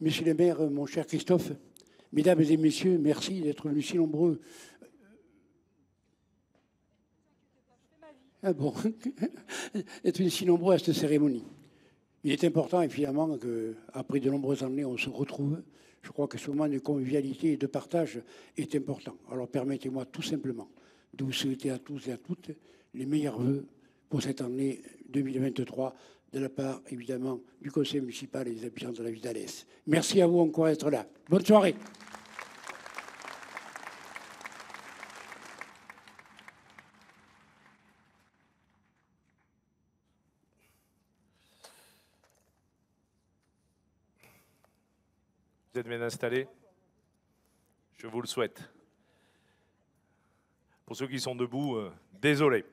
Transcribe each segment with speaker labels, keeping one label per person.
Speaker 1: Monsieur le maire, mon cher Christophe, mesdames et messieurs, merci d'être venus si nombreux. Ah bon, être venus si nombreux à cette cérémonie. Il est important, évidemment, qu'après de nombreuses années, on se retrouve. Je crois que ce moment de convivialité et de partage est important. Alors permettez-moi tout simplement de vous souhaiter à tous et à toutes les meilleurs vœux pour cette année 2023, de la part, évidemment, du conseil municipal et des habitants de la ville d'Alès. Merci à vous encore d'être là. Bonne soirée.
Speaker 2: Vous êtes bien installés? Je vous le souhaite. Pour ceux qui sont debout, désolé.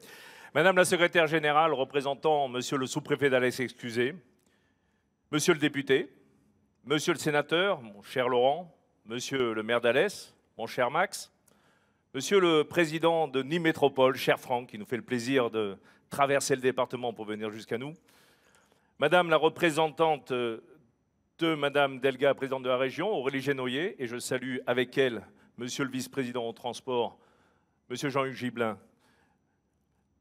Speaker 2: Madame la secrétaire générale, représentant monsieur le sous-préfet d'Alès excusé, monsieur le député, monsieur le sénateur, mon cher Laurent, monsieur le maire d'Alès, mon cher Max, monsieur le président de Nîmes Métropole, cher Franck, qui nous fait le plaisir de traverser le département pour venir jusqu'à nous, madame la représentante de Madame Delga, présidente de la région, Aurélie Génoyer, et je salue avec elle monsieur le vice-président au transport, monsieur Jean-Hugues Gibelin,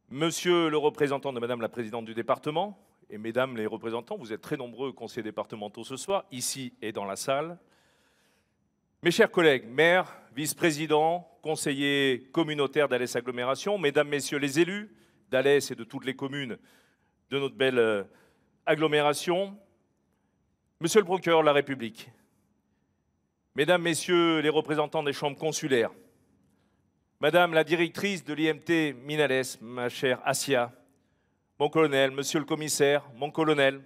Speaker 2: monsieur le représentant de Madame la présidente du département, et mesdames les représentants, vous êtes très nombreux conseillers départementaux ce soir, ici et dans la salle. Mes chers collègues, maires, vice-présidents, conseillers communautaires d'Alès Agglomération, mesdames, messieurs les élus d'Alès et de toutes les communes de notre belle agglomération, monsieur le procureur de la République, mesdames, messieurs les représentants des chambres consulaires, madame la directrice de l'IMT Minalès, ma chère Assia, mon colonel, monsieur le commissaire, mon colonel,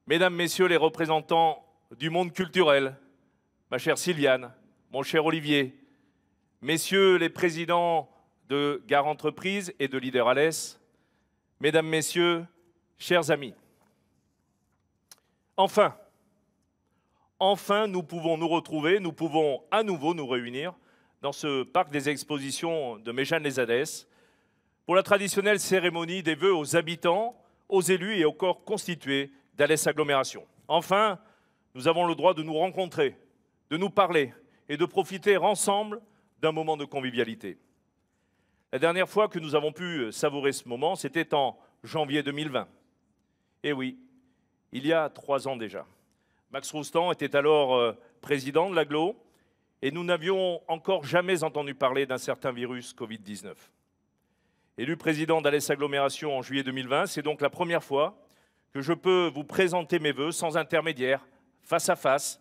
Speaker 2: mesdames, messieurs les représentants du monde culturel, ma chère Sylviane, mon cher Olivier, messieurs les présidents de Gare Entreprises et de Leader Alès, mesdames, messieurs, chers amis. Enfin, nous pouvons nous retrouver, nous pouvons à nouveau nous réunir dans ce parc des expositions de Méjeanne-les-Alès pour la traditionnelle cérémonie des vœux aux habitants, aux élus et aux corps constitués d'Alès Agglomération. Enfin, nous avons le droit de nous rencontrer, de nous parler et de profiter ensemble d'un moment de convivialité. La dernière fois que nous avons pu savourer ce moment, c'était en janvier 2020. Et oui, il y a 3 ans déjà. Max Roustan était alors président de l'agglo et nous n'avions encore jamais entendu parler d'un certain virus Covid-19. Élu président d'Alès Agglomération en juillet 2020, c'est donc la première fois que je peux vous présenter mes vœux sans intermédiaire, face à face.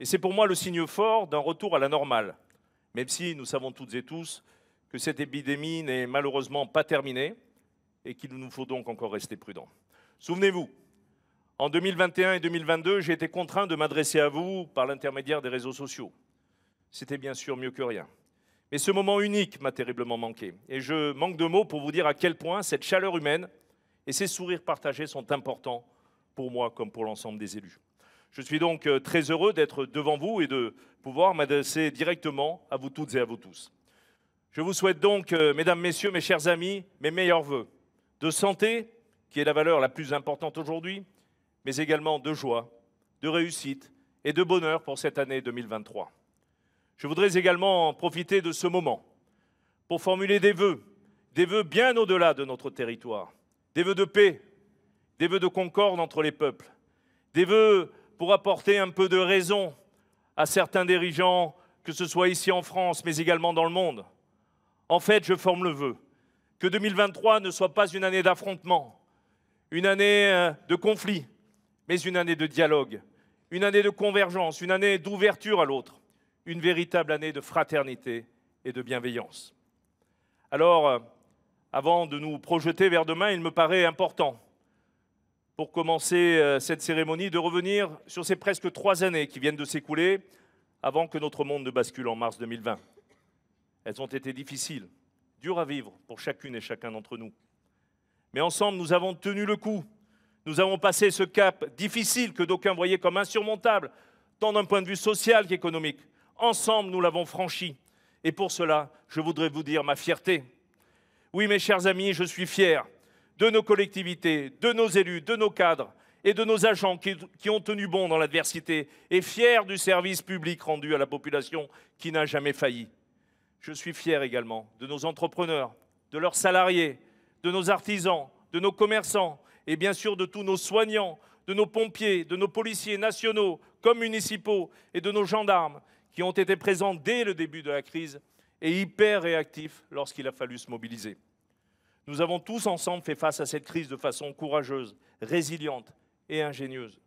Speaker 2: Et c'est pour moi le signe fort d'un retour à la normale, même si nous savons toutes et tous que cette épidémie n'est malheureusement pas terminée et qu'il nous faut donc encore rester prudents. Souvenez-vous, en 2021 et 2022, j'ai été contraint de m'adresser à vous par l'intermédiaire des réseaux sociaux. C'était bien sûr mieux que rien. Mais ce moment unique m'a terriblement manqué. Et je manque de mots pour vous dire à quel point cette chaleur humaine et ces sourires partagés sont importants pour moi comme pour l'ensemble des élus. Je suis donc très heureux d'être devant vous et de pouvoir m'adresser directement à vous toutes et à vous tous. Je vous souhaite donc, mesdames, messieurs, mes chers amis, mes meilleurs vœux de santé, qui est la valeur la plus importante aujourd'hui, mais également de joie, de réussite et de bonheur pour cette année 2023. Je voudrais également profiter de ce moment pour formuler des vœux bien au-delà de notre territoire, des vœux de paix, des vœux de concorde entre les peuples, des vœux pour apporter un peu de raison à certains dirigeants, que ce soit ici en France, mais également dans le monde. En fait, je forme le vœu que 2023 ne soit pas une année d'affrontement, une année de conflit, mais une année de dialogue, une année de convergence, une année d'ouverture à l'autre, une véritable année de fraternité et de bienveillance. Alors, avant de nous projeter vers demain, il me paraît important, pour commencer cette cérémonie, de revenir sur ces presque 3 années qui viennent de s'écouler avant que notre monde ne bascule en mars 2020. Elles ont été difficiles, dures à vivre pour chacune et chacun d'entre nous. Mais ensemble, nous avons tenu le coup. Nous avons passé ce cap difficile que d'aucuns voyaient comme insurmontable, tant d'un point de vue social qu'économique. Ensemble, nous l'avons franchi. Et pour cela, je voudrais vous dire ma fierté. Oui, mes chers amis, je suis fier de nos collectivités, de nos élus, de nos cadres et de nos agents qui ont tenu bon dans l'adversité et fiers du service public rendu à la population qui n'a jamais failli. Je suis fier également de nos entrepreneurs, de leurs salariés, de nos artisans, de nos commerçants et bien sûr de tous nos soignants, de nos pompiers, de nos policiers nationaux comme municipaux et de nos gendarmes qui ont été présents dès le début de la crise et hyper réactifs lorsqu'il a fallu se mobiliser. Nous avons tous ensemble fait face à cette crise de façon courageuse, résiliente et ingénieuse.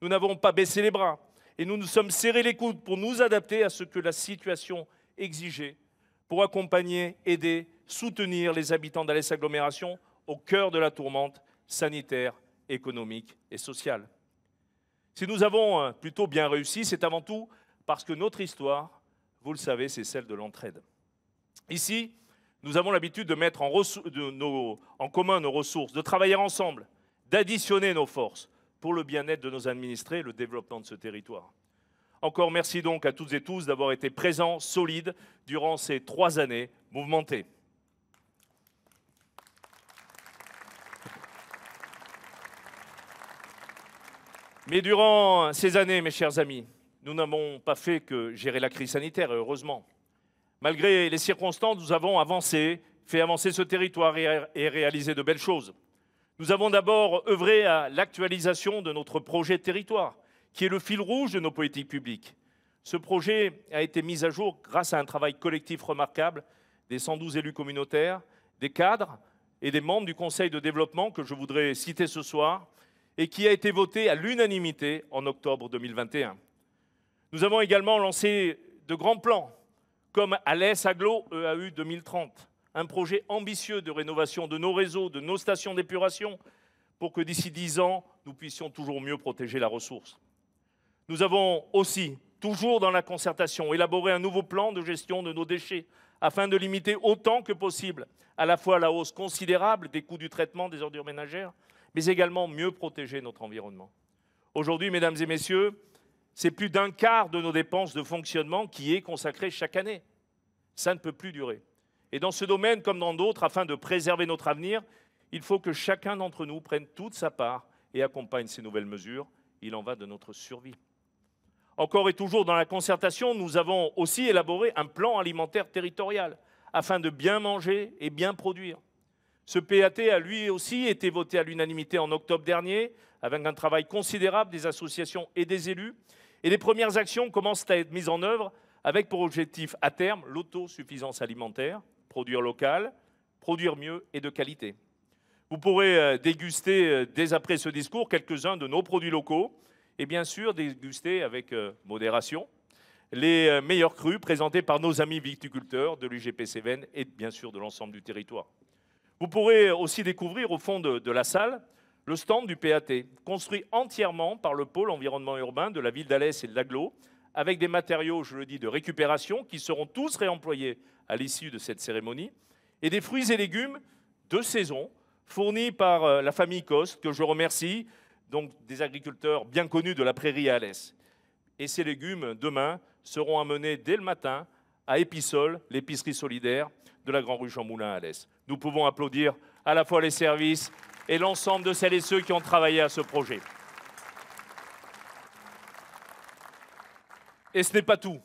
Speaker 2: Nous n'avons pas baissé les bras et nous nous sommes serrés les coudes pour nous adapter à ce que la situation exigeait, pour accompagner, aider, soutenir les habitants d'Alès Agglomération au cœur de la tourmente sanitaire, économique et sociale. Si nous avons plutôt bien réussi, c'est avant tout parce que notre histoire, vous le savez, c'est celle de l'entraide. Ici, nous avons l'habitude de mettre en commun nos ressources, de travailler ensemble, d'additionner nos forces pour le bien-être de nos administrés et le développement de ce territoire. Encore merci donc à toutes et tous d'avoir été présents, solides, durant ces 3 années mouvementées. Mais durant ces années, mes chers amis, nous n'avons pas fait que gérer la crise sanitaire, heureusement. Malgré les circonstances, nous avons avancé, fait avancer ce territoire et réalisé de belles choses. Nous avons d'abord œuvré à l'actualisation de notre projet de territoire, qui est le fil rouge de nos politiques publiques. Ce projet a été mis à jour grâce à un travail collectif remarquable des 112 élus communautaires, des cadres et des membres du Conseil de développement que je voudrais citer ce soir et qui a été voté à l'unanimité en octobre 2021. Nous avons également lancé de grands plans comme Alès Agglo EAU 2030, un projet ambitieux de rénovation de nos réseaux, de nos stations d'épuration pour que d'ici 10 ans, nous puissions toujours mieux protéger la ressource. Nous avons aussi, toujours dans la concertation, élaboré un nouveau plan de gestion de nos déchets afin de limiter autant que possible à la fois la hausse considérable des coûts du traitement des ordures ménagères, mais également mieux protéger notre environnement. Aujourd'hui, mesdames et messieurs, c'est plus d'un quart de nos dépenses de fonctionnement qui est consacré chaque année. Ça ne peut plus durer. Et dans ce domaine, comme dans d'autres, afin de préserver notre avenir, il faut que chacun d'entre nous prenne toute sa part et accompagne ces nouvelles mesures. Il en va de notre survie. Encore et toujours dans la concertation, nous avons aussi élaboré un plan alimentaire territorial afin de bien manger et bien produire. Ce PAT a lui aussi été voté à l'unanimité en octobre dernier, avec un travail considérable des associations et des élus. Et les premières actions commencent à être mises en œuvre avec pour objectif à terme l'autosuffisance alimentaire, produire local, produire mieux et de qualité. Vous pourrez déguster dès après ce discours quelques-uns de nos produits locaux et bien sûr déguster avec modération les meilleurs crus présentés par nos amis viticulteurs de l'UGP Cévennes et bien sûr de l'ensemble du territoire. Vous pourrez aussi découvrir au fond de la salle le stand du PAT, construit entièrement par le pôle environnement urbain de la ville d'Alès et de l'Agglo, avec des matériaux, je le dis, de récupération qui seront tous réemployés à l'issue de cette cérémonie, et des fruits et légumes de saison fournis par la famille Coste, que je remercie, donc des agriculteurs bien connus de la prairie à Alès. Et ces légumes, demain, seront amenés dès le matin à Épisol, l'épicerie solidaire de la Grand-Rue Jean-Moulin à Alès. Nous pouvons applaudir à la fois les services et l'ensemble de celles et ceux qui ont travaillé à ce projet. Et ce n'est pas tout,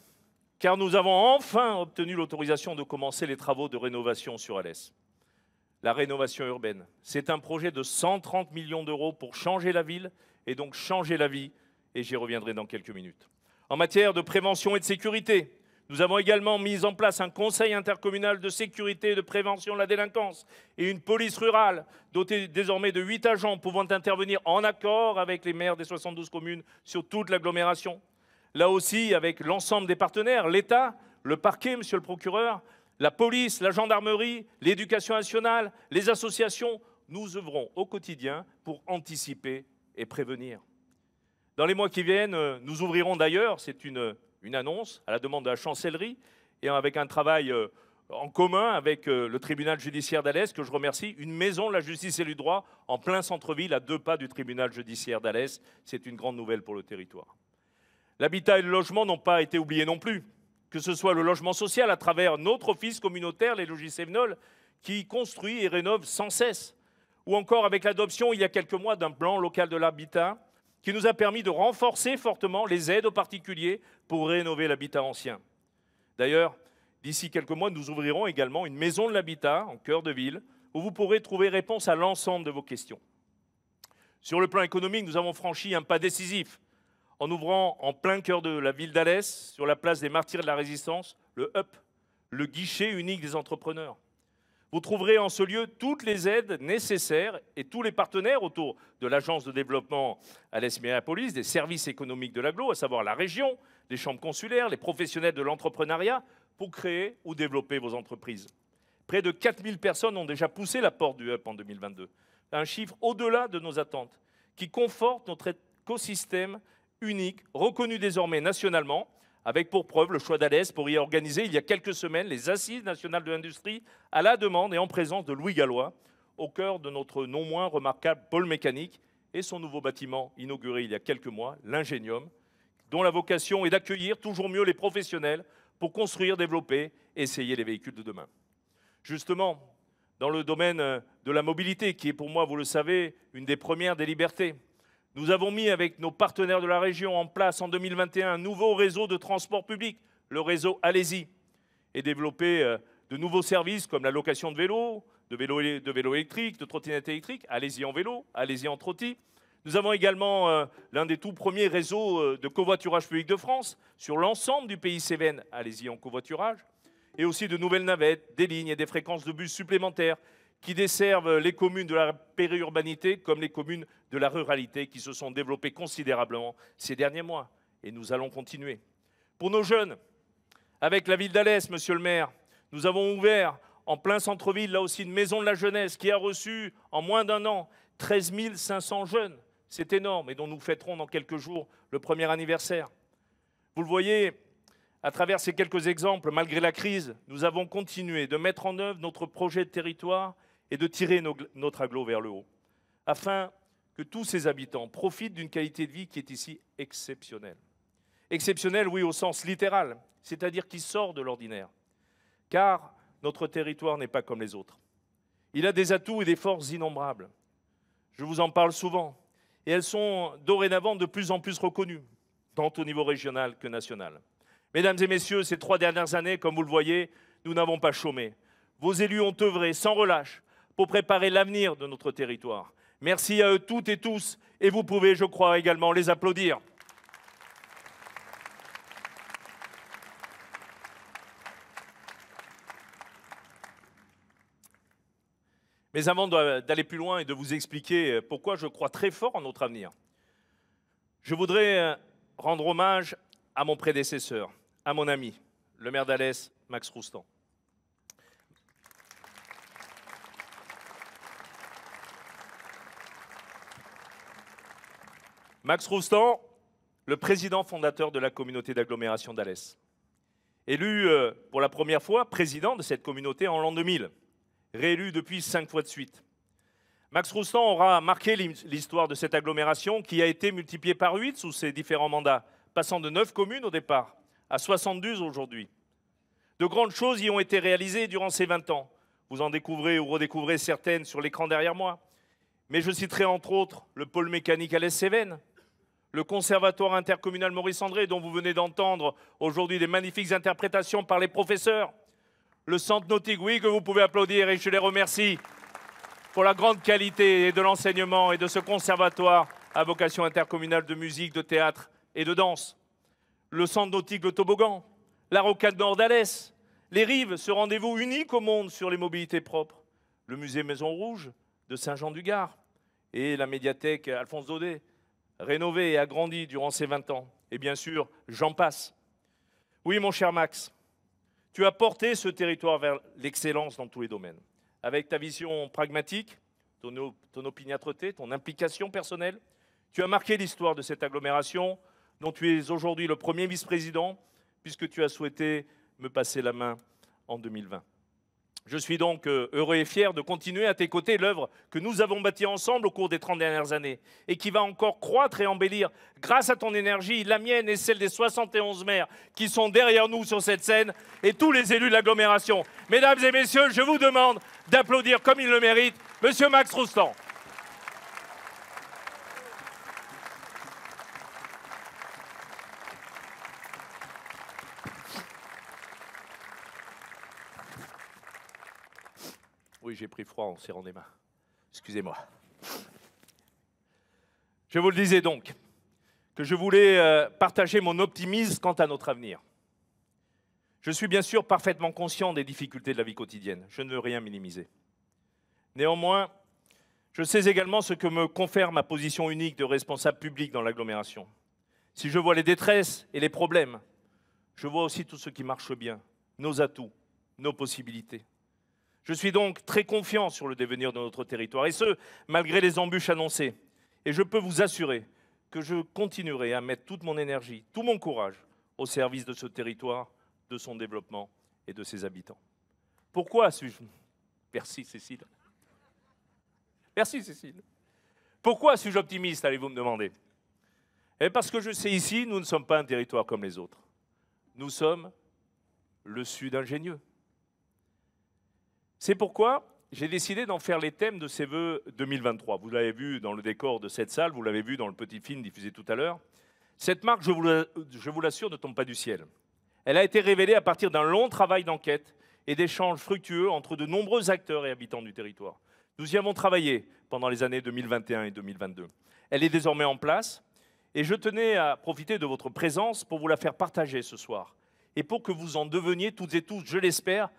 Speaker 2: car nous avons enfin obtenu l'autorisation de commencer les travaux de rénovation sur Alès. La rénovation urbaine, c'est un projet de 130 millions d'euros pour changer la ville et donc changer la vie, et j'y reviendrai dans quelques minutes. En matière de prévention et de sécurité, nous avons également mis en place un conseil intercommunal de sécurité et de prévention de la délinquance et une police rurale dotée désormais de 8 agents pouvant intervenir en accord avec les maires des 72 communes sur toute l'agglomération. Là aussi, avec l'ensemble des partenaires, l'État, le parquet, monsieur le procureur, la police, la gendarmerie, l'éducation nationale, les associations, nous œuvrons au quotidien pour anticiper et prévenir. Dans les mois qui viennent, nous ouvrirons d'ailleurs, c'est une annonce à la demande de la chancellerie et avec un travail en commun avec le tribunal judiciaire d'Alès, que je remercie, une maison de la justice et du droit en plein centre-ville, à 2 pas du tribunal judiciaire d'Alès. C'est une grande nouvelle pour le territoire. L'habitat et le logement n'ont pas été oubliés non plus, que ce soit le logement social à travers notre office communautaire, les Logis Cévenol, qui construit et rénove sans cesse, ou encore avec l'adoption il y a quelques mois d'un plan local de l'habitat qui nous a permis de renforcer fortement les aides aux particuliers pour rénover l'habitat ancien. D'ailleurs, d'ici quelques mois, nous ouvrirons également une maison de l'habitat en cœur de ville où vous pourrez trouver réponse à l'ensemble de vos questions. Sur le plan économique, nous avons franchi un pas décisif en ouvrant en plein cœur de la ville d'Alès, sur la place des Martyrs de la Résistance, le HUP, le guichet unique des entrepreneurs. Vous trouverez en ce lieu toutes les aides nécessaires et tous les partenaires autour de l'agence de développement Alès-Mériapolis, des services économiques de l'agglo, à savoir la région, les chambres consulaires, les professionnels de l'entrepreneuriat, pour créer ou développer vos entreprises. Près de 4000 personnes ont déjà poussé la porte du HUP en 2022. Un chiffre au-delà de nos attentes, qui conforte notre écosystème unique, reconnu désormais nationalement, avec pour preuve le choix d'Alès pour y organiser il y a quelques semaines les Assises nationales de l'industrie à la demande et en présence de Louis Gallois, au cœur de notre non moins remarquable pôle mécanique et son nouveau bâtiment inauguré il y a quelques mois, l'Ingénium, dont la vocation est d'accueillir toujours mieux les professionnels pour construire, développer et essayer les véhicules de demain. Justement, dans le domaine de la mobilité, qui est pour moi, vous le savez, une des premières des libertés, nous avons mis avec nos partenaires de la région en place en 2021 un nouveau réseau de transport public, le réseau Allez-y, et développé de nouveaux services comme la location de vélos, de vélos électriques, de trottinettes électriques, Allez-y en vélo, Allez-y en trotti. Nous avons également l'un des tout premiers réseaux de covoiturage public de France sur l'ensemble du pays Cévennes, Allez-y en covoiturage, et aussi de nouvelles navettes, des lignes et des fréquences de bus supplémentaires qui desservent les communes de la périurbanité comme les communes de la ruralité qui se sont développées considérablement ces derniers mois. Et nous allons continuer. Pour nos jeunes, avec la ville d'Alès, monsieur le maire, nous avons ouvert en plein centre-ville, là aussi, une maison de la jeunesse qui a reçu en moins d'un an 13 500 jeunes. C'est énorme et dont nous fêterons dans quelques jours le premier anniversaire. Vous le voyez, à travers ces quelques exemples, malgré la crise, nous avons continué de mettre en œuvre notre projet de territoire et de tirer notre agglo vers le haut, afin que tous ces habitants profitent d'une qualité de vie qui est ici exceptionnelle. Exceptionnelle, oui, au sens littéral, c'est-à-dire qui sort de l'ordinaire. Car notre territoire n'est pas comme les autres. Il a des atouts et des forces innombrables. Je vous en parle souvent, et elles sont dorénavant de plus en plus reconnues, tant au niveau régional que national. Mesdames et messieurs, ces 3 dernières années, comme vous le voyez, nous n'avons pas chômé. Vos élus ont œuvré sans relâche pour préparer l'avenir de notre territoire. Merci à eux toutes et tous, et vous pouvez, je crois, également les applaudir. Mais avant d'aller plus loin et de vous expliquer pourquoi je crois très fort en notre avenir, je voudrais rendre hommage à mon prédécesseur, à mon ami, le maire d'Alès, Max Roustan. Max Roustan, le président fondateur de la communauté d'agglomération d'Alès. Élu pour la première fois président de cette communauté en l'an 2000, réélu depuis 5 fois de suite. Max Roustan aura marqué l'histoire de cette agglomération qui a été multipliée par 8 sous ses différents mandats, passant de 9 communes au départ à 72 aujourd'hui. De grandes choses y ont été réalisées durant ces 20 ans. Vous en découvrez ou redécouvrez certaines sur l'écran derrière moi. Mais je citerai entre autres le pôle mécanique Alès-Cévennes, le conservatoire intercommunal Maurice-André, dont vous venez d'entendre aujourd'hui des magnifiques interprétations par les professeurs, le centre nautique, oui, que vous pouvez applaudir et je les remercie pour la grande qualité de l'enseignement et de ce conservatoire à vocation intercommunale de musique, de théâtre et de danse. Le centre nautique Le Toboggan, la rocade nord d'Alès, les Rives, ce rendez-vous unique au monde sur les mobilités propres, le musée Maison Rouge de Saint-Jean-du-Gard et la médiathèque Alphonse Daudet, rénovée et agrandie durant ces 20 ans. Et bien sûr, j'en passe. Oui, mon cher Max, tu as porté ce territoire vers l'excellence dans tous les domaines. Avec ta vision pragmatique, ton opiniâtreté, ton implication personnelle, tu as marqué l'histoire de cette agglomération dont tu es aujourd'hui le premier vice-président, puisque tu as souhaité me passer la main en 2020. Je suis donc heureux et fier de continuer à tes côtés l'œuvre que nous avons bâtie ensemble au cours des 30 dernières années et qui va encore croître et embellir grâce à ton énergie, la mienne et celle des 71 maires qui sont derrière nous sur cette scène et tous les élus de l'agglomération. Mesdames et messieurs, je vous demande d'applaudir comme il le mérite Monsieur Max Roustan. Oui, j'ai pris froid en serrant des mains. Excusez-moi. Je vous le disais donc, que je voulais partager mon optimisme quant à notre avenir. Je suis bien sûr parfaitement conscient des difficultés de la vie quotidienne. Je ne veux rien minimiser. Néanmoins, je sais également ce que me confère ma position unique de responsable public dans l'agglomération. Si je vois les détresses et les problèmes, je vois aussi tout ce qui marche bien, nos atouts, nos possibilités. Je suis donc très confiant sur le devenir de notre territoire, et ce, malgré les embûches annoncées. Et je peux vous assurer que je continuerai à mettre toute mon énergie, tout mon courage au service de ce territoire, de son développement et de ses habitants. Pourquoi suis-je... Merci Cécile. Merci Cécile. Pourquoi suis-je optimiste, allez-vous me demander? Parce que je sais ici, nous ne sommes pas un territoire comme les autres. Nous sommes le Sud ingénieux. C'est pourquoi j'ai décidé d'en faire les thèmes de ces vœux 2023. Vous l'avez vu dans le décor de cette salle, vous l'avez vu dans le petit film diffusé tout à l'heure. Cette marque, je vous l'assure, ne tombe pas du ciel. Elle a été révélée à partir d'un long travail d'enquête et d'échanges fructueux entre de nombreux acteurs et habitants du territoire. Nous y avons travaillé pendant les années 2021 et 2022. Elle est désormais en place et je tenais à profiter de votre présence pour vous la faire partager ce soir et pour que vous en deveniez toutes et tous, je l'espère,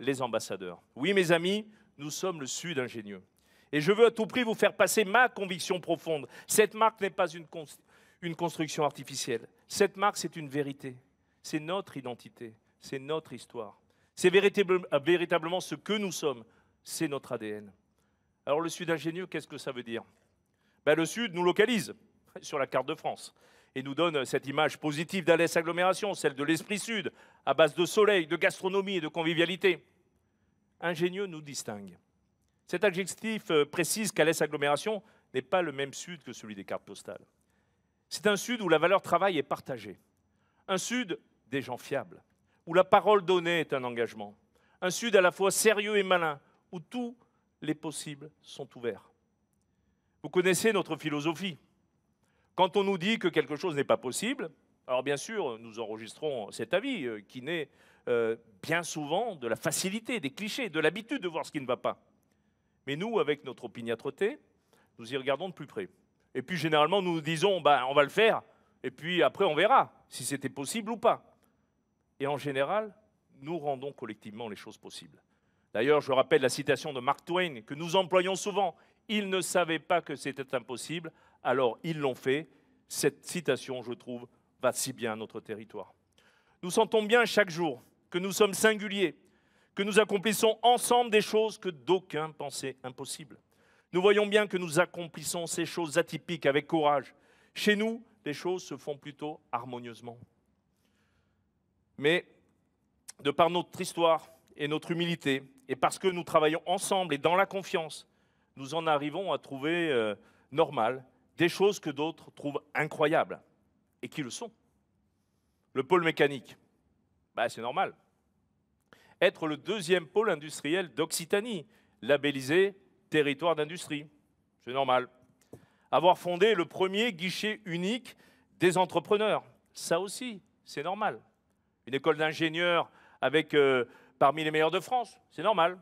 Speaker 2: les ambassadeurs. Oui, mes amis, nous sommes le Sud ingénieux. Et je veux à tout prix vous faire passer ma conviction profonde. Cette marque n'est pas une construction artificielle. Cette marque, c'est une vérité. C'est notre identité. C'est notre histoire. C'est véritablement ce que nous sommes. C'est notre ADN. Alors le Sud ingénieux, qu'est-ce que ça veut dire? Le Sud nous localise sur la carte de France et nous donne cette image positive d'Alès Agglomération, celle de l'esprit Sud, à base de soleil, de gastronomie et de convivialité. Ingénieux nous distingue. Cet adjectif précise qu'Alès Agglomération n'est pas le même Sud que celui des cartes postales. C'est un Sud où la valeur travail est partagée. Un Sud des gens fiables, où la parole donnée est un engagement. Un Sud à la fois sérieux et malin, où tous les possibles sont ouverts. Vous connaissez notre philosophie. Quand on nous dit que quelque chose n'est pas possible, alors bien sûr, nous enregistrons cet avis qui naît bien souvent de la facilité, des clichés, de l'habitude de voir ce qui ne va pas. Mais nous, avec notre opiniâtreté, nous y regardons de plus près. Et puis généralement, nous nous disons, on va le faire, et puis après on verra si c'était possible ou pas. Et en général, nous rendons collectivement les choses possibles. D'ailleurs, je rappelle la citation de Mark Twain que nous employons souvent. Ils ne savaient pas que c'était impossible, alors ils l'ont fait. Cette citation, je trouve, va si bien à notre territoire. Nous sentons bien chaque jour que nous sommes singuliers, que nous accomplissons ensemble des choses que d'aucuns pensaient impossibles. Nous voyons bien que nous accomplissons ces choses atypiques avec courage. Chez nous, les choses se font plutôt harmonieusement. Mais, de par notre histoire et notre humilité, et parce que nous travaillons ensemble et dans la confiance, nous en arrivons à trouver normal des choses que d'autres trouvent incroyables, et qui le sont. Le pôle mécanique, c'est normal. Être le deuxième pôle industriel d'Occitanie, labellisé territoire d'industrie, c'est normal. Avoir fondé le premier guichet unique des entrepreneurs, ça aussi, c'est normal. Une école d'ingénieurs avec parmi les meilleurs de France, c'est normal.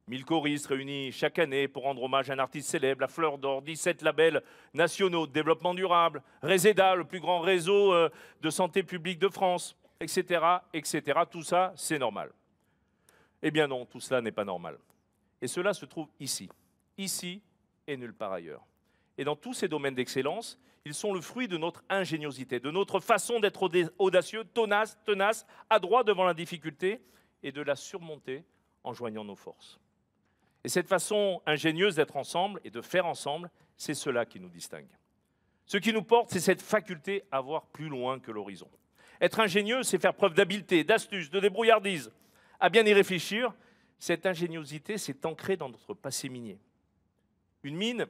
Speaker 2: 1000 choristes réunis chaque année pour rendre hommage à un artiste célèbre, la Fleur d'Or, 17 labels nationaux de développement durable, Reseda, le plus grand réseau de santé publique de France, etc., etc. Tout ça, c'est normal. Eh bien non, tout cela n'est pas normal. Et cela se trouve ici et nulle part ailleurs. Et dans tous ces domaines d'excellence, ils sont le fruit de notre ingéniosité, de notre façon d'être audacieux, tenace, adroit devant la difficulté et de la surmonter en joignant nos forces. Et cette façon ingénieuse d'être ensemble et de faire ensemble, c'est cela qui nous distingue. Ce qui nous porte, c'est cette faculté à voir plus loin que l'horizon. Être ingénieux, c'est faire preuve d'habileté, d'astuce, de débrouillardise. À bien y réfléchir, Cette ingéniosité s'est ancrée dans notre passé minier. Une mine,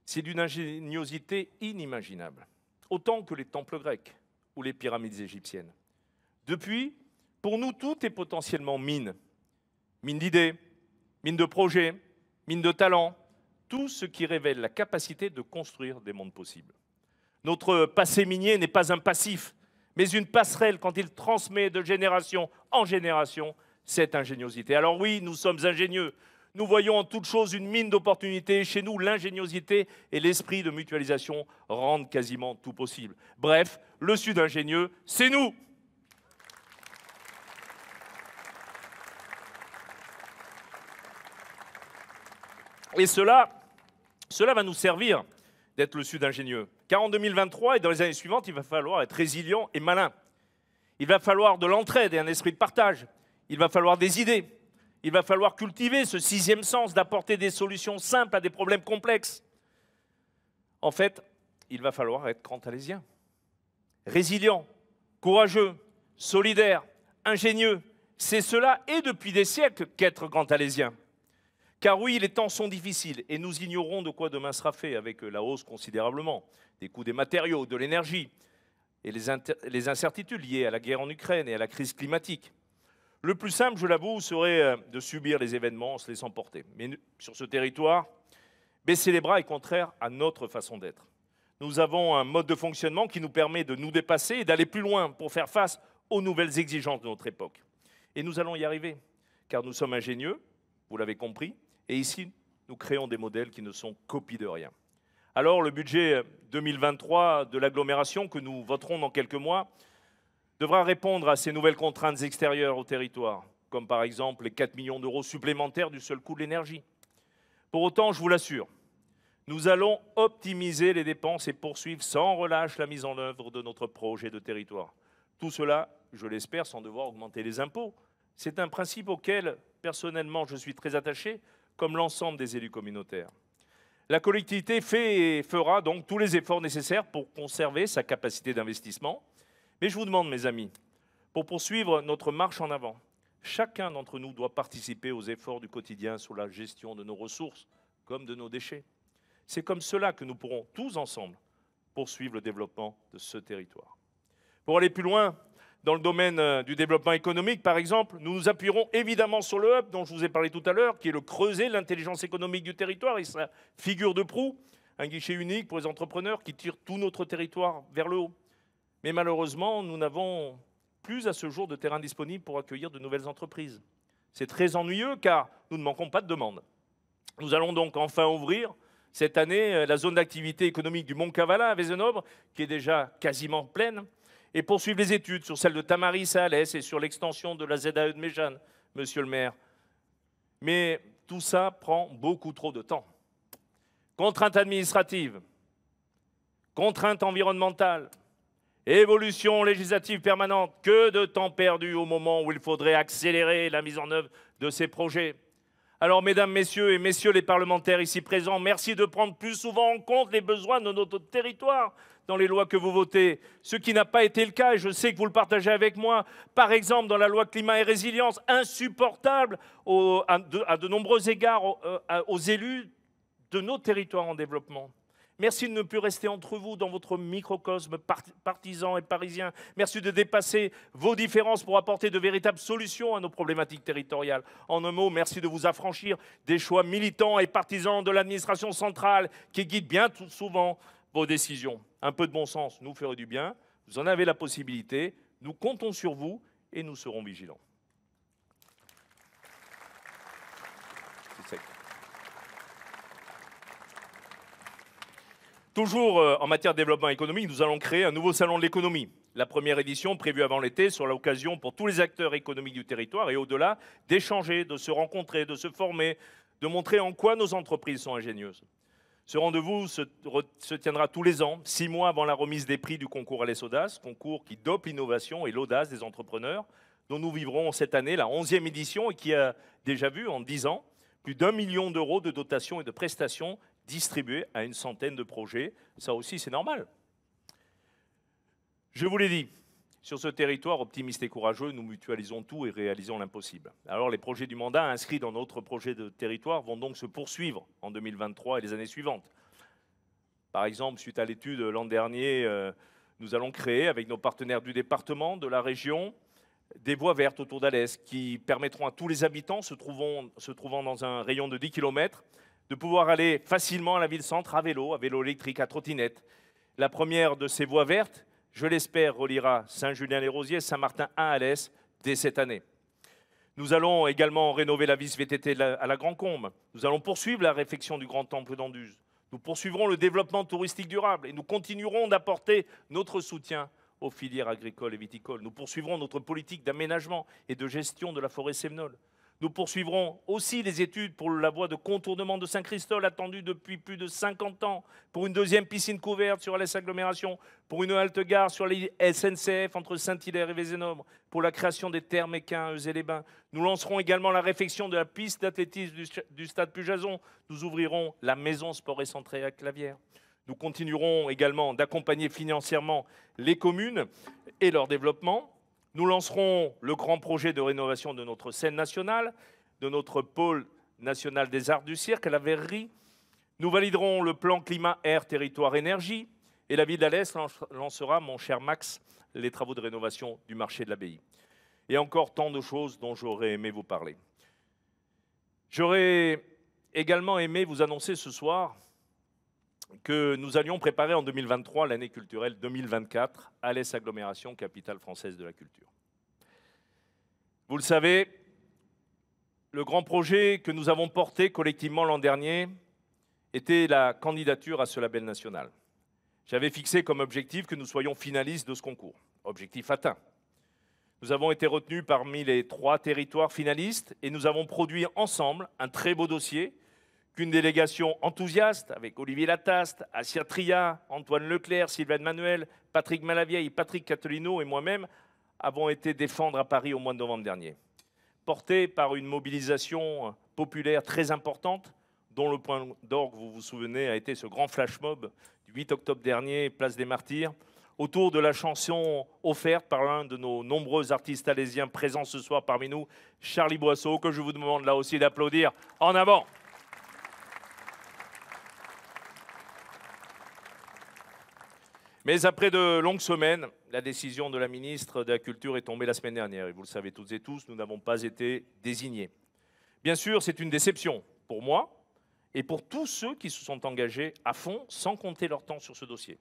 Speaker 2: c'est d'une ingéniosité inimaginable, autant que les temples grecs ou les pyramides égyptiennes. Depuis, pour nous, tout est potentiellement mine. Mine d'idées, mine de projets, mine de talents, tout ce qui révèle la capacité de construire des mondes possibles. Notre passé minier n'est pas un passif, mais une passerelle quand il transmet de génération en génération cette ingéniosité. Alors oui, nous sommes ingénieux. Nous voyons en toute chose une mine d'opportunités. Chez nous, l'ingéniosité et l'esprit de mutualisation rendent quasiment tout possible. Bref, le Sud ingénieux, c'est nous. Et cela va nous servir d'être le Sud ingénieux. Car en 2023 et dans les années suivantes, il va falloir être résilient et malin. Il va falloir de l'entraide et un esprit de partage. Il va falloir des idées. Il va falloir cultiver ce sixième sens d'apporter des solutions simples à des problèmes complexes. En fait, il va falloir être grand-alaisien. Résilient, courageux, solidaire, ingénieux. C'est cela, et depuis des siècles, qu'être grand-alaisien. Car oui, les temps sont difficiles et nous ignorons de quoi demain sera fait avec la hausse considérablement des coûts des matériaux, de l'énergie et les incertitudes liées à la guerre en Ukraine et à la crise climatique. Le plus simple, je l'avoue, serait de subir les événements en se laissant porter. Mais sur ce territoire, baisser les bras est contraire à notre façon d'être. Nous avons un mode de fonctionnement qui nous permet de nous dépasser et d'aller plus loin pour faire face aux nouvelles exigences de notre époque. Et nous allons y arriver, car nous sommes ingénieux, vous l'avez compris, et ici, nous créons des modèles qui ne sont copies de rien. Alors, le budget 2023 de l'agglomération, que nous voterons dans quelques mois, devra répondre à ces nouvelles contraintes extérieures au territoire, comme par exemple les 4 millions d'euros supplémentaires du seul coût de l'énergie. Pour autant, je vous l'assure, nous allons optimiser les dépenses et poursuivre sans relâche la mise en œuvre de notre projet de territoire. Tout cela, je l'espère, sans devoir augmenter les impôts. C'est un principe auquel, personnellement, je suis très attaché, comme l'ensemble des élus communautaires. La collectivité fait et fera donc tous les efforts nécessaires pour conserver sa capacité d'investissement. Mais je vous demande, mes amis, pour poursuivre notre marche en avant, chacun d'entre nous doit participer aux efforts du quotidien sur la gestion de nos ressources, comme de nos déchets. C'est comme cela que nous pourrons tous ensemble poursuivre le développement de ce territoire. Pour aller plus loin, dans le domaine du développement économique, par exemple, nous nous appuierons évidemment sur le hub dont je vous ai parlé tout à l'heure, qui est le creuset de l'intelligence économique du territoire et sa figure de proue, un guichet unique pour les entrepreneurs qui tire tout notre territoire vers le haut. Mais malheureusement, nous n'avons plus à ce jour de terrain disponible pour accueillir de nouvelles entreprises. C'est très ennuyeux car nous ne manquons pas de demandes. Nous allons donc enfin ouvrir cette année la zone d'activité économique du Mont-Kavala à Vézenobre, qui est déjà quasiment pleine, et poursuivre les études sur celle de Tamaris à Alès et sur l'extension de la ZAE de Méjeanne, monsieur le maire. Mais tout ça prend beaucoup trop de temps. Contraintes administratives, contraintes environnementales, évolution législative permanente, que de temps perdu au moment où il faudrait accélérer la mise en œuvre de ces projets. Alors, mesdames, messieurs et messieurs les parlementaires ici présents, merci de prendre plus souvent en compte les besoins de notre territoire dans les lois que vous votez, ce qui n'a pas été le cas, et je sais que vous le partagez avec moi, par exemple dans la loi climat et résilience, insupportable à de nombreux égards aux élus de nos territoires en développement. Merci de ne plus rester entre vous dans votre microcosme partisan et parisien. Merci de dépasser vos différences pour apporter de véritables solutions à nos problématiques territoriales. En un mot, merci de vous affranchir des choix militants et partisans de l'administration centrale qui guide bien tout souvent vos décisions. Un peu de bon sens nous ferait du bien. Vous en avez la possibilité. Nous comptons sur vous et nous serons vigilants. Toujours en matière de développement économique, nous allons créer un nouveau salon de l'économie. La première édition, prévue avant l'été, sera l'occasion pour tous les acteurs économiques du territoire et au-delà d'échanger, de se rencontrer, de se former, de montrer en quoi nos entreprises sont ingénieuses. Ce rendez-vous se tiendra tous les ans, 6 mois avant la remise des prix du concours Alès Audace, concours qui dope l'innovation et l'audace des entrepreneurs, dont nous vivrons cette année la 11e édition et qui a déjà vu en 10 ans plus d'1 million d'euros de dotations et de prestations distribués à une centaine de projets. Ça aussi, c'est normal. Je vous l'ai dit, Sur ce territoire optimiste et courageux, nous mutualisons tout et réalisons l'impossible. Alors les projets du mandat inscrits dans notre projet de territoire vont donc se poursuivre en 2023 et les années suivantes. Par exemple, suite à l'étude l'an dernier, nous allons créer avec nos partenaires du département, de la région, des voies vertes autour d'Alès qui permettront à tous les habitants se trouvant dans un rayon de 10 km de pouvoir aller facilement à la ville-centre à vélo électrique, à trottinette. La première de ces voies vertes, je l'espère, reliera Saint-Julien-les-Rosiers, Saint-Martin à Alès dès cette année. Nous allons également rénover la vis VTT à la Grand-Combe. Nous allons poursuivre la réfection du Grand Temple d'Anduze. Nous poursuivrons le développement touristique durable et nous continuerons d'apporter notre soutien aux filières agricoles et viticoles. Nous poursuivrons notre politique d'aménagement et de gestion de la forêt sévenole. Nous poursuivrons aussi les études pour la voie de contournement de Saint-Christol, attendue depuis plus de 50 ans, pour une deuxième piscine couverte sur Alès Agglomération, pour une halte-gare sur les SNCF entre Saint-Hilaire et Vézénobres, pour la création des thermes équins à Euzé-les-Bains. Nous lancerons également la réfection de la piste d'athlétisme du stade Pujason. Nous ouvrirons la maison sport et centrée à Clavières. Nous continuerons également d'accompagner financièrement les communes et leur développement. Nous lancerons le grand projet de rénovation de notre scène nationale, de notre pôle national des arts du cirque à la Verrerie. Nous validerons le plan climat, air, territoire, énergie. Et la ville d'Alès lancera, mon cher Max, les travaux de rénovation du marché de l'abbaye. Et encore tant de choses dont j'aurais aimé vous parler. J'aurais également aimé vous annoncer ce soir que nous allions préparer en 2023 l'année culturelle 2024, Alès Agglomération, capitale française de la culture. Vous le savez, le grand projet que nous avons porté collectivement l'an dernier était la candidature à ce label national. J'avais fixé comme objectif que nous soyons finalistes de ce concours. Objectif atteint. Nous avons été retenus parmi les 3 territoires finalistes et nous avons produit ensemble un très beau dossier qu'une délégation enthousiaste avec Olivier Lataste, Assia Tria, Antoine Leclerc, Sylvain Manuel, Patrick Malavieille, Patrick Catolino et moi-même avons été défendre à Paris au mois de novembre dernier. Porté par une mobilisation populaire très importante, dont le point d'orgue, vous vous souvenez, a été ce grand flash mob du 8 octobre dernier, place des Martyrs, autour de la chanson offerte par l'un de nos nombreux artistes alésiens présents ce soir parmi nous, Charlie Boisseau, que je vous demande là aussi d'applaudir. En avant! Mais après de longues semaines, la décision de la ministre de la Culture est tombée la semaine dernière. Et vous le savez toutes et tous, nous n'avons pas été désignés. Bien sûr, c'est une déception pour moi et pour tous ceux qui se sont engagés à fond sans compter leur temps sur ce dossier.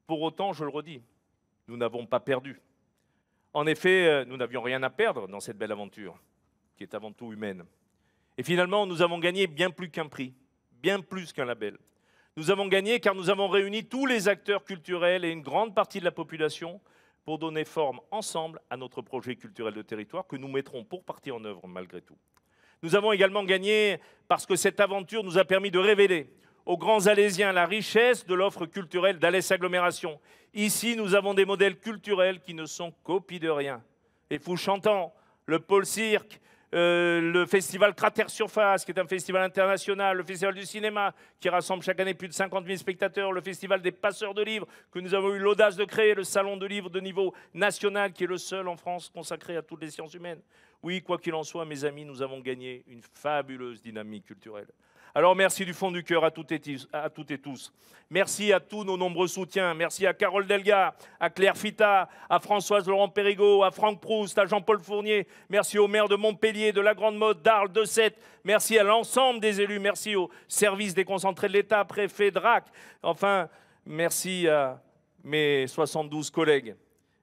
Speaker 2: Pour autant, je le redis, nous n'avons pas perdu. En effet, nous n'avions rien à perdre dans cette belle aventure, qui est avant tout humaine. Et finalement, nous avons gagné bien plus qu'un prix, bien plus qu'un label. Nous avons gagné car nous avons réuni tous les acteurs culturels et une grande partie de la population pour donner forme ensemble à notre projet culturel de territoire que nous mettrons pour partie en œuvre malgré tout. Nous avons également gagné parce que cette aventure nous a permis de révéler aux grands Alésiens la richesse de l'offre culturelle d'Alès Agglomération. Ici, nous avons des modèles culturels qui ne sont copies de rien. Et Fou Chantant, le pôle cirque, le festival Cratère Surface, qui est un festival international, le festival du cinéma, qui rassemble chaque année plus de 50 000 spectateurs, le festival des passeurs de livres, que nous avons eu l'audace de créer, le salon de livres de niveau national, qui est le seul en France consacré à toutes les sciences humaines. Oui, quoi qu'il en soit, mes amis, nous avons gagné une fabuleuse dynamique culturelle. Alors merci du fond du cœur à toutes et tous. Merci à tous nos nombreux soutiens. Merci à Carole Delga, à Claire Fita, à Françoise Laurent Périgot, à Franck Proust, à Jean-Paul Fournier. Merci aux maires de Montpellier, de la Grande Motte, d'Arles, de Sète. Merci à l'ensemble des élus. Merci aux services déconcentrés de l'État, préfet, DRAC. Enfin, merci à mes 72 collègues,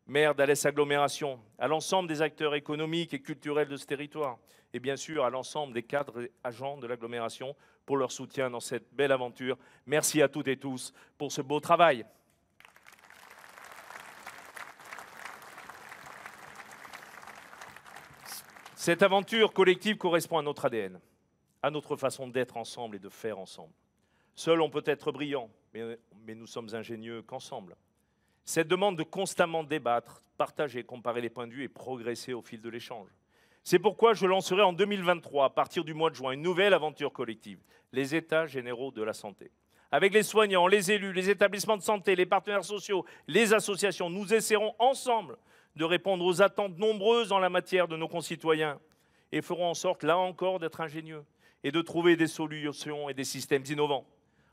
Speaker 2: maires d'Alès Agglomération, à l'ensemble des acteurs économiques et culturels de ce territoire. Et bien sûr à l'ensemble des cadres et agents de l'agglomération pour leur soutien dans cette belle aventure. Merci à toutes et tous pour ce beau travail. Cette aventure collective correspond à notre ADN, à notre façon d'être ensemble et de faire ensemble. Seul on peut être brillant, mais nous sommes ingénieux qu'ensemble. Cette demande de constamment débattre, partager, comparer les points de vue et progresser au fil de l'échange. C'est pourquoi je lancerai en 2023, à partir du mois de juin, une nouvelle aventure collective, les États généraux de la santé. avec les soignants, les élus, les établissements de santé, les partenaires sociaux, les associations, nous essaierons ensemble de répondre aux attentes nombreuses en la matière de nos concitoyens et ferons en sorte, là encore, d'être ingénieux et de trouver des solutions et des systèmes innovants.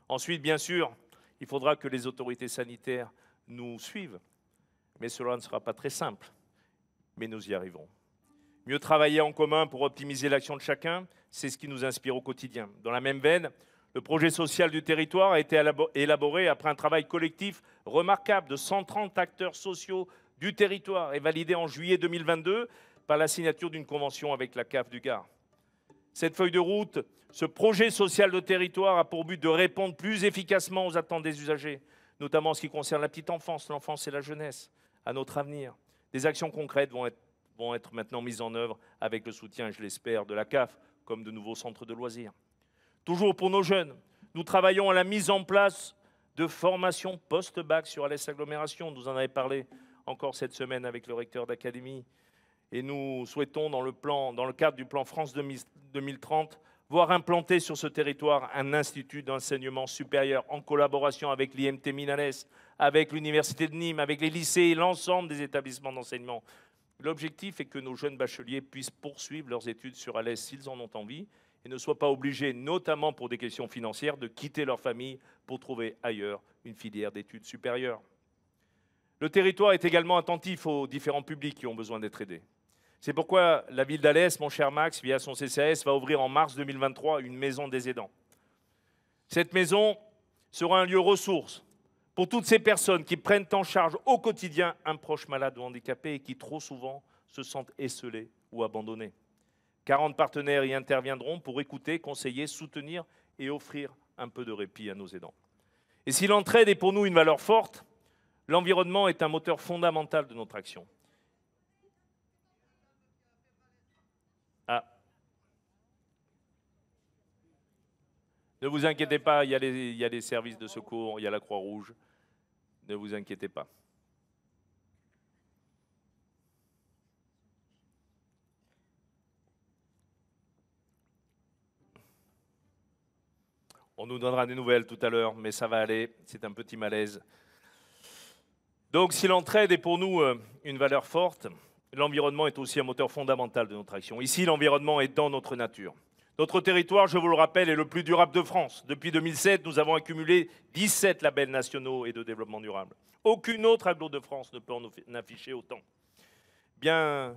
Speaker 2: Ensuite, bien sûr, il faudra que les autorités sanitaires nous suivent, mais cela ne sera pas très simple, mais nous y arriverons. Mieux travailler en commun pour optimiser l'action de chacun, c'est ce qui nous inspire au quotidien. Dans la même veine, le projet social du territoire a été élaboré après un travail collectif remarquable de 130 acteurs sociaux du territoire et validé en juillet 2022 par la signature d'une convention avec la CAF du Gard. Cette feuille de route, ce projet social de territoire a pour but de répondre plus efficacement aux attentes des usagers, notamment en ce qui concerne la petite enfance, l'enfance et la jeunesse, à notre avenir. Des actions concrètes vont être maintenant mises en œuvre avec le soutien, je l'espère, de la CAF, comme de nouveaux centres de loisirs. Toujours pour nos jeunes, nous travaillons à la mise en place de formations post-bac sur Alès Agglomération. Nous en avons parlé encore cette semaine avec le recteur d'académie. Et nous souhaitons, dans le cadre du plan France 2030, voir implanter sur ce territoire un institut d'enseignement supérieur en collaboration avec l'IMT Minalès, avec l'Université de Nîmes, avec les lycées et l'ensemble des établissements d'enseignement. L'objectif est que nos jeunes bacheliers puissent poursuivre leurs études sur Alès s'ils en ont envie et ne soient pas obligés, notamment pour des questions financières, de quitter leur famille pour trouver ailleurs une filière d'études supérieures. Le territoire est également attentif aux différents publics qui ont besoin d'être aidés. C'est pourquoi la ville d'Alès, mon cher Max, via son CCAS, va ouvrir en mars 2023 une maison des aidants. Cette maison sera un lieu ressource pour toutes ces personnes qui prennent en charge au quotidien un proche malade ou handicapé et qui trop souvent se sentent esseulés ou abandonnés. 40 partenaires y interviendront pour écouter, conseiller, soutenir et offrir un peu de répit à nos aidants. Et si l'entraide est pour nous une valeur forte, l'environnement est un moteur fondamental de notre action. Ne vous inquiétez pas, il y a les services de secours, il y a la Croix-Rouge. Ne vous inquiétez pas. On nous donnera des nouvelles tout à l'heure, mais ça va aller, c'est un petit malaise. Donc si l'entraide est pour nous une valeur forte, l'environnement est aussi un moteur fondamental de notre action. Ici, l'environnement est dans notre nature. Notre territoire, je vous le rappelle, est le plus durable de France. Depuis 2007, nous avons accumulé 17 labels nationaux et de développement durable. Aucune autre agglo de France ne peut en afficher autant. Bien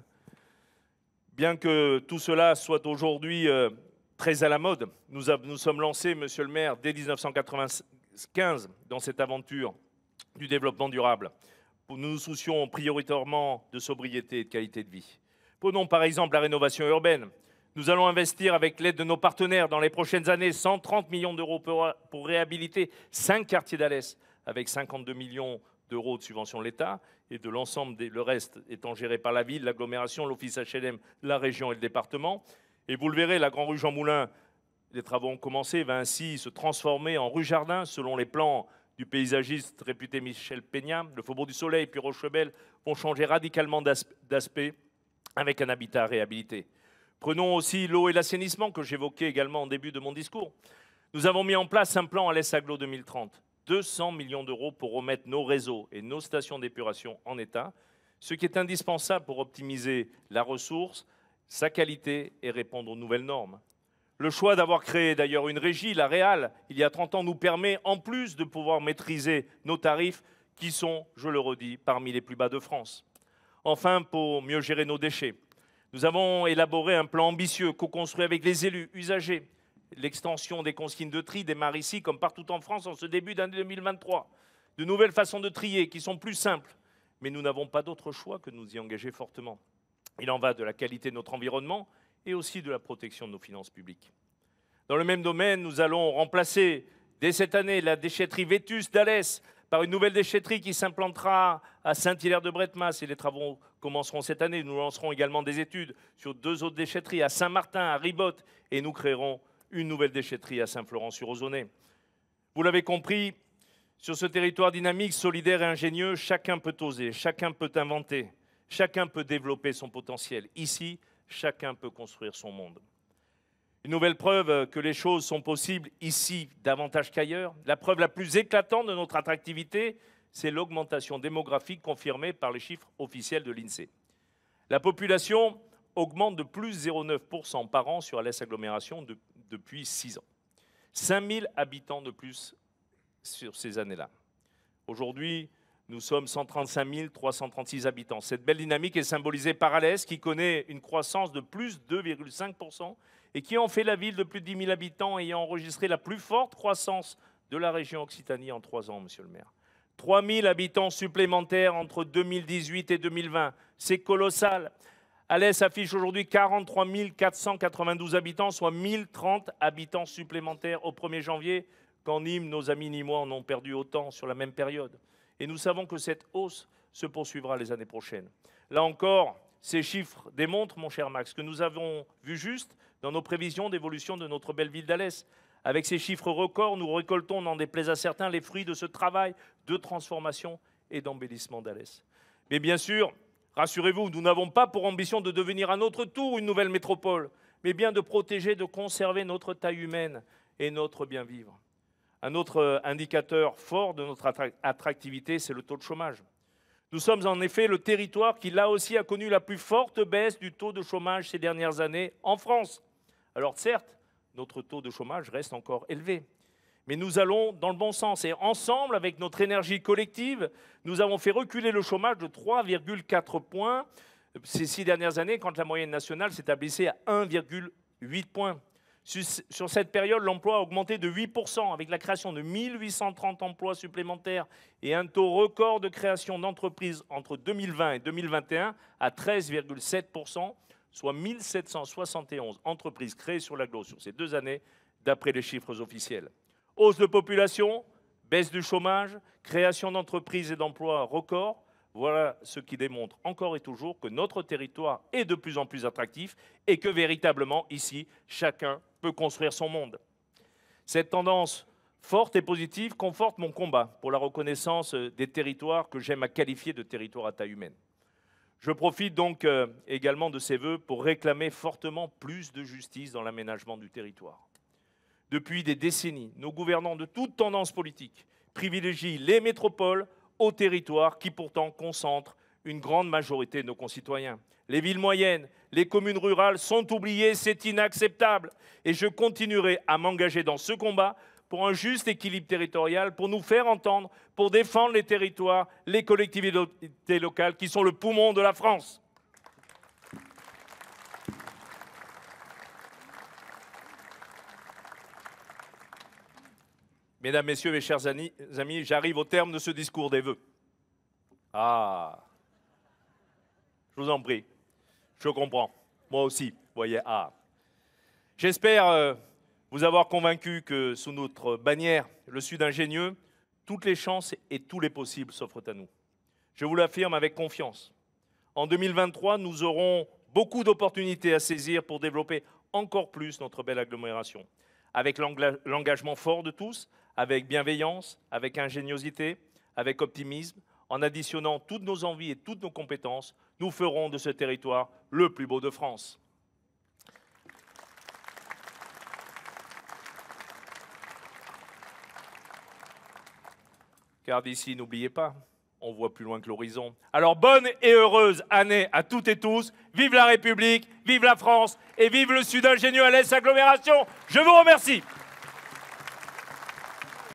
Speaker 2: que tout cela soit aujourd'hui très à la mode, nous sommes lancés, monsieur le maire, dès 1995 dans cette aventure du développement durable. Nous nous soucions prioritairement de sobriété et de qualité de vie. Prenons par exemple la rénovation urbaine. Nous allons investir avec l'aide de nos partenaires dans les prochaines années 130 millions d'euros pour réhabiliter 5 quartiers d'Alès avec 52 millions d'euros de subvention de l'État et de l'ensemble, le reste étant géré par la ville, l'agglomération, l'office HLM, la région et le département. Et vous le verrez, la Grand Rue Jean Moulin, les travaux ont commencé, va ainsi se transformer en rue Jardin selon les plans du paysagiste réputé Michel Peña. Le Faubourg du Soleil puis Rochebel vont changer radicalement d'aspect avec un habitat réhabilité. Prenons aussi l'eau et l'assainissement que j'évoquais également en début de mon discours. Nous avons mis en place un plan Alès Agglo 2030, 200 millions d'euros pour remettre nos réseaux et nos stations d'épuration en état, ce qui est indispensable pour optimiser la ressource, sa qualité et répondre aux nouvelles normes. Le choix d'avoir créé d'ailleurs une régie, la Réal, il y a 30 ans, nous permet en plus de pouvoir maîtriser nos tarifs qui sont, je le redis, parmi les plus bas de France. Enfin, pour mieux gérer nos déchets, nous avons élaboré un plan ambitieux, co-construit avec les élus, usagers. L'extension des consignes de tri démarre ici, comme partout en France, en ce début d'année 2023. De nouvelles façons de trier qui sont plus simples, mais nous n'avons pas d'autre choix que de nous y engager fortement. Il en va de la qualité de notre environnement et aussi de la protection de nos finances publiques. Dans le même domaine, nous allons remplacer dès cette année la déchetterie Vétus d'Alès par une nouvelle déchetterie qui s'implantera à Saint-Hilaire-de-Bretmas et les travaux commenceront cette année. Nous lancerons également des études sur 2 autres déchetteries à Saint-Martin, à Ribotte et nous créerons une nouvelle déchetterie à Saint-Florent-sur-Ozonay. Vous l'avez compris, sur ce territoire dynamique, solidaire et ingénieux, chacun peut oser, chacun peut inventer, chacun peut développer son potentiel. Ici, chacun peut construire son monde. Une nouvelle preuve que les choses sont possibles ici davantage qu'ailleurs. La preuve la plus éclatante de notre attractivité, c'est l'augmentation démographique confirmée par les chiffres officiels de l'INSEE. La population augmente de plus 0,9% par an sur l'Est agglomération depuis 6 ans. 5000 habitants de plus sur ces années-là. Aujourd'hui, nous sommes 135 336 habitants. Cette belle dynamique est symbolisée par Alès, qui connaît une croissance de plus 2,5% et qui en fait la ville de plus de 10 000 habitants ayant enregistré la plus forte croissance de la région Occitanie en 3 ans, monsieur le maire. 3 000 habitants supplémentaires entre 2018 et 2020. C'est colossal. Alès affiche aujourd'hui 43 492 habitants, soit 1030 habitants supplémentaires au 1er janvier, quand Nîmes, nos amis nîmois en ont perdu autant sur la même période. Et nous savons que cette hausse se poursuivra les années prochaines. Là encore, ces chiffres démontrent, mon cher Max, que nous avons vu juste dans nos prévisions d'évolution de notre belle ville d'Alès. Avec ces chiffres records, nous récoltons, n'en déplaise à certains, les fruits de ce travail de transformation et d'embellissement d'Alès. Mais bien sûr, rassurez-vous, nous n'avons pas pour ambition de devenir à notre tour une nouvelle métropole, mais bien de protéger, de conserver notre taille humaine et notre bien-vivre. Un autre indicateur fort de notre attractivité, c'est le taux de chômage. Nous sommes en effet le territoire qui, là aussi, a connu la plus forte baisse du taux de chômage ces dernières années en France. Alors certes, notre taux de chômage reste encore élevé, mais nous allons dans le bon sens. Et ensemble, avec notre énergie collective, nous avons fait reculer le chômage de 3,4 points ces 6 dernières années, quand la moyenne nationale s'établissait à 1,8 points. Sur cette période, l'emploi a augmenté de 8%, avec la création de 1830 emplois supplémentaires et un taux record de création d'entreprises entre 2020 et 2021 à 13,7%, soit 1771 entreprises créées sur l'agglo sur ces 2 années, d'après les chiffres officiels. Hausse de population, baisse du chômage, création d'entreprises et d'emplois records. Voilà ce qui démontre encore et toujours que notre territoire est de plus en plus attractif et que véritablement, ici, chacun peut construire son monde. Cette tendance forte et positive conforte mon combat pour la reconnaissance des territoires que j'aime à qualifier de territoires à taille humaine. Je profite donc également de ces vœux pour réclamer fortement plus de justice dans l'aménagement du territoire. Depuis des décennies, nos gouvernants de toute tendance politique privilégient les métropoles aux territoires qui pourtant concentrent une grande majorité de nos concitoyens. Les villes moyennes, les communes rurales sont oubliées, c'est inacceptable. Et je continuerai à m'engager dans ce combat pour un juste équilibre territorial, pour nous faire entendre, pour défendre les territoires, les collectivités locales qui sont le poumon de la France. Mesdames, Messieurs, mes chers amis, j'arrive au terme de ce discours des vœux. Ah, je vous en prie, je comprends. Moi aussi, vous voyez, ah. J'espère vous avoir convaincu que sous notre bannière, le Sud ingénieux, toutes les chances et tous les possibles s'offrent à nous. Je vous l'affirme avec confiance. En 2023, nous aurons beaucoup d'opportunités à saisir pour développer encore plus notre belle agglomération. Avec l'engagement fort de tous, avec bienveillance, avec ingéniosité, avec optimisme, en additionnant toutes nos envies et toutes nos compétences, nous ferons de ce territoire le plus beau de France. Car d'ici, n'oubliez pas, on voit plus loin que l'horizon. Alors bonne et heureuse année à toutes et tous. Vive la République, vive la France et vive le Sud ingénieux à l'Est agglomération. Je vous remercie.